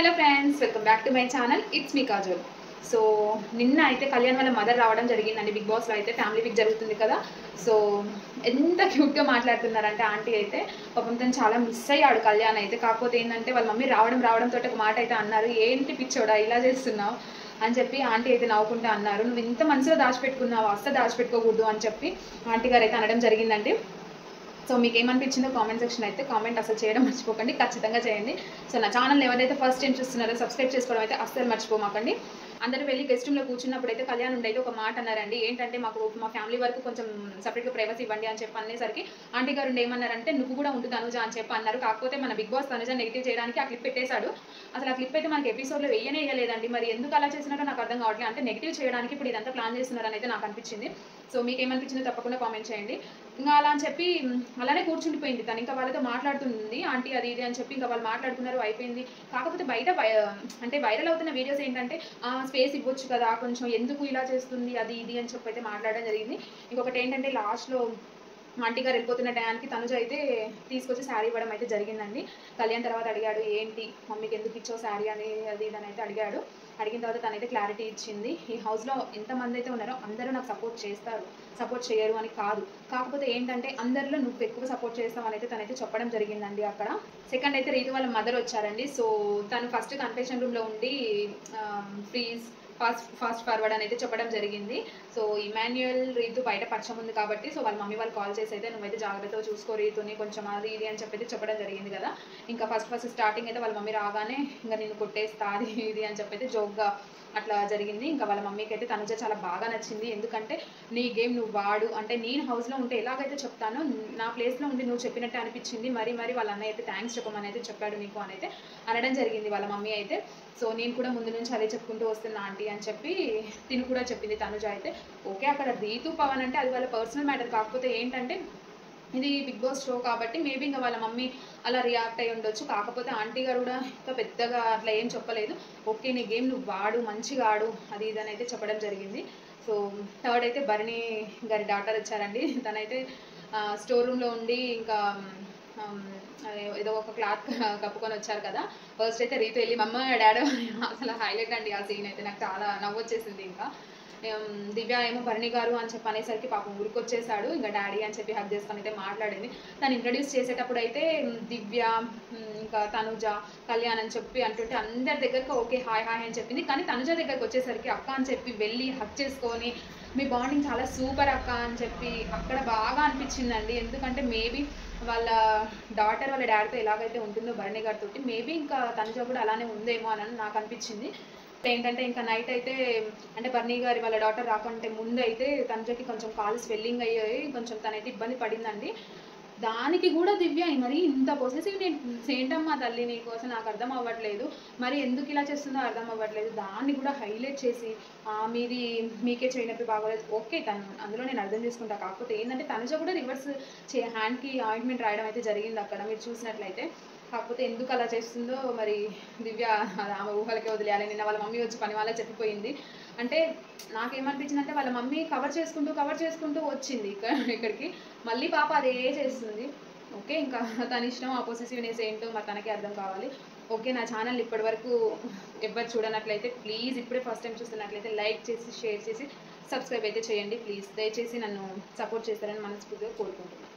Hello friends, welcome back to my channel. It's me Kajol. So నిన్న అయితే కళ్యాణ్ వాళ్ళ mother రావడం జరిగిందండి. బిగ్ బాస్లో అయితే ఫ్యామిలీ వీక్ జరుగుతుంది కదా. సో ఎంత క్యూట్గా మాట్లాడుతున్నారంటే ఆంటీ అయితే పాపం తను చాలా మిస్ అయ్యాడు కళ్యాణ్ అయితే. కాకపోతే ఏంటంటే వాళ్ళ మమ్మీ రావడంతో ఒక మాట అయితే అన్నారు, ఏంటి పిచ్చోడా ఇలా చేస్తున్నావు అని చెప్పి ఆంటీ అయితే నవ్వుకుంటా అన్నారు. నువ్వు ఇంత మనసులో దాచిపెట్టుకున్నావు, అస్సలు దాచిపెట్టుకోకూడదు అని చెప్పి ఆంటీ గారు అయితే అనడం జరిగిందండి. సో మీకు ఏమనిపించిందో కామెంట్ సెక్షన్ అయితే కామెంట్ అసలు చేయడం మర్చిపోకండి, ఖచ్చితంగా చేయండి. సో నా ఛానల్ ఎవరైతే ఫస్ట్ టైం చూస్తున్నారో సబ్స్క్రైబ్ చేసుకోవడం అయితే అస్సలు మర్చిపోమాకండి. అందరూ వెళ్ళి గెస్ట్ రూమ్లో కూర్చున్నప్పుడు అయితే కళ్యాణ్ ఉండి అయితే ఒక మాట అన్నారండి, ఏంటంటే మా ఫ్యామిలీ వరకు కొంచెం సపరేట్గా ప్రైవసీ ఇవ్వండి అని చెప్పి అనేసరికి ఆంటీ గారు ఏమన్నారంటే నువ్వు కూడా ఉంటుంది తనుజ అని చెప్పి అన్నారు. కాకపోతే మన బిగ్ బాస్ తనుజ నెగిటివ్ చేయడానికి ఆ క్లిప్ పెట్టేశాడు. అసలు ఆ క్లిప్ అయితే మనకి ఎపిసోడ్లో వేయలేదండి. మరి ఎందుకు అలా చేసినారో నాకు అర్థం కావట్లేదు. అంటే నెగిటివ్ చేయడానికి ఇప్పుడు ఇదంతా ప్లాన్ చేస్తున్నారని అయితే నాకు అనిపించింది. సో మీకు ఏమనిపించిందో తప్పకుండా కామెంట్ చేయండి. ఇంకా అలా అని చెప్పి అలానే కూర్చుండిపోయింది తను. ఇంకా వాళ్ళతో మాట్లాడుతుంది ఆంటీ అది ఇది అని చెప్పి ఇంకా వాళ్ళు మాట్లాడుకున్నారు, అయిపోయింది. కాకపోతే బయట అంటే వైరల్ అవుతున్న వీడియోస్ ఏంటంటే స్పేస్ ఇవ్వచ్చు కదా, కొంచెం ఎందుకు ఇలా చేస్తుంది అది ఇది అని చెప్పి అయితే మాట్లాడడం జరిగింది. ఇంకొకటి ఏంటంటే లాస్ట్లో ఆంటీ గారు వెళ్ళిపోతున్న టయానికి తనుజ అయితే తీసుకొచ్చి శారీ ఇవ్వడం అయితే జరిగిందండి. కళ్యాణ్ తర్వాత అడిగాడు, ఏంటి మమ్మీకి ఎందుకు ఇచ్చావు శారీ అని అది ఇదని అయితే అడిగాడు. అడిగిన తర్వాత తనైతే క్లారిటీ ఇచ్చింది. ఈ హౌస్లో ఎంతమంది అయితే ఉన్నారో అందరూ నాకు సపోర్ట్ చేస్తారు, సపోర్ట్ చేయరు అని కాదు. కాకపోతే ఏంటంటే అందరిలో నువ్వు ఎక్కువ సపోర్ట్ చేస్తావు అని అయితే తనైతే చెప్పడం జరిగిందండి అక్కడ. సెకండ్ అయితే రీతు వాళ్ళ మదర్ వచ్చారండి. సో తను ఫస్ట్ కన్ఫెషన్ రూమ్లో ఉండి ప్లీజ్ ఫాస్ట్ ఫార్వర్డ్ అని అయితే చెప్పడం జరిగింది. సో ఇమాన్యుయల్ రీతు బయట పరిచయం ఉంది కాబట్టి సో వాళ్ళ మమ్మీ వాళ్ళు కాల్ చేసి అయితే నువ్వైతే జాగ్రత్తగా చూసుకో రీతుని కొంచెం అది ఇది అని చెప్పి చెప్పడం జరిగింది కదా. ఇంకా ఫస్ట్ స్టార్టింగ్ అయితే వాళ్ళ మమ్మీ రాగానే ఇంకా నేను కొట్టేస్తా అది ఇది అని చెప్పి జోక్గా అట్లా జరిగింది. ఇంకా వాళ్ళ మమ్మీకి అయితే తనుజ చాలా బాగా నచ్చింది. ఎందుకంటే నీ గేమ్ నువ్వు వాడు, అంటే నేను హౌస్లో ఉంటే ఎలాగైతే చెప్తానో నా ప్లేస్లో ఉండి నువ్వు చెప్పినట్టే అనిపించింది. మరి వాళ్ళ అన్నయ్య అయితే థ్యాంక్స్ చెప్పమని అయితే చెప్పాడు నీకు అని అయితే అనడం జరిగింది వాళ్ళ మమ్మీ అయితే. సో నేను కూడా ముందు నుంచి అదే చెప్పుకుంటూ వస్తున్నా ఆంటీ అని చెప్పి తిను కూడా చెప్పింది తనుజ అయితే. ఓకే అక్కడ రీతు పవన్ అంటే అది వాళ్ళ పర్సనల్ మ్యాటర్. కాకపోతే ఏంటంటే ఇది బిగ్ బాస్ షో కాబట్టి మేబీ ఇంకా వాళ్ళ మమ్మీ అలా రియాక్ట్ అయ్యి ఉండొచ్చు. కాకపోతే ఆంటీ గారు కూడా ఇంకా పెద్దగా అట్లా ఏం చెప్పలేదు. ఓకే నీ గేమ్ నువ్వు వాడు, మంచిగా ఆడు అది ఇదని అయితే చెప్పడం జరిగింది. సో థర్డ్ అయితే భరణి గారి డాటర్ వచ్చారండి. తనైతే స్టోర్ రూమ్లో ఉండి ఇంకా ఏదో ఒక క్లాత్ కప్పుకొని వచ్చారు కదా. ఫస్ట్ అయితే రీతు వెళ్ళి మమ్మ డాడీ అసలు హైలైట్ అండి ఆ సీన్ అయితే. నాకు చాలా నవ్వొచ్చేసింది. ఇంకా దివ్య ఏమో భరణి గారు అని చెప్పి అనేసరికి పాపం ఊరికొచ్చేసాడు. ఇంకా డాడీ అని చెప్పి హగ్ చేసుకొని అయితే మాట్లాడింది. తను ఇంట్రడ్యూస్ చేసేటప్పుడు అయితే దివ్య ఇంకా తనుజ కళ్యాణ్ అని చెప్పి అంటుంటే అందరి దగ్గరకు ఓకే హాయ్ హాయ్ అని చెప్పింది. కానీ తనుజ దగ్గరకు వచ్చేసరికి అక్క అని చెప్పి వెళ్ళి హగ్ చేసుకొని మీ బాండింగ్ చాలా సూపర్ అక్క అని చెప్పి అక్కడ బాగా అనిపించిందండి. ఎందుకంటే మేబీ వాళ్ళ డాటర్ వాళ్ళ డాడీతో ఎలాగైతే ఉంటుందో భరణి గారితో మేబీ ఇంకా తనుజ కూడా అలానే ఉందేమో అని నాకు అనిపించింది. ఏంటంటే ఇంకా నైట్ అయితే అంటే భరణి గారి వాళ్ళ డాటర్ రాకుంటే ముందు అయితే తనుజకి కొంచెం కాలు స్వెల్లింగ్ అయ్యాయి, కొంచెం తనైతే ఇబ్బంది పడిందండి. దానికి కూడా దివ్య మరి ఇంత పొసెసివ్ ఏంటమ్మా తల్లి నీకోసం నాకు అర్థం అవ్వట్లేదు, మరి ఎందుకు ఇలా చేస్తుందో అర్థం అవ్వట్లేదు. దాన్ని కూడా హైలైట్ చేసి మీది మీకే చేయనప్పుడు బాగోలేదు. ఓకే అందులో నేను అర్థం చేసుకుంటా. కాకపోతే ఏంటంటే తనుజ కూడా రివర్స్ హ్యాండ్కి ఆయింట్మెంట్ రాయడం అయితే జరిగింది అక్కడ మీరు చూసినట్లయితే. కాకపోతే ఎందుకు అలా చేస్తుందో మరి దివ్య ఆమె ఊహలకే వదిలేయాలి. నిన్న వాళ్ళ మమ్మీ వచ్చి పని వాళ్ళ చెప్పిపోయింది. అంటే నాకేమనిపించింది అంటే వాళ్ళ మమ్మీ కవర్ చేసుకుంటూ వచ్చింది ఇక్కడికి, మళ్ళీ పాప అదే చేస్తుంది. ఓకే ఇంకా తన ఇష్టం, ఆ పొసెసివ్నెస్ ఏంటో మరి తనకే అర్థం కావాలి. ఓకే నా ఛానల్ ఇప్పటి వరకు ఎవరు చూడనట్లయితే ప్లీజ్ ఇప్పుడే ఫస్ట్ టైం చూస్తున్నట్లయితే లైక్ చేసి షేర్ చేసి సబ్స్క్రైబ్ అయితే చేయండి ప్లీజ్. దయచేసి నన్ను సపోర్ట్ చేస్తారని మనస్ఫూర్తిగా కోరుకుంటున్నాను.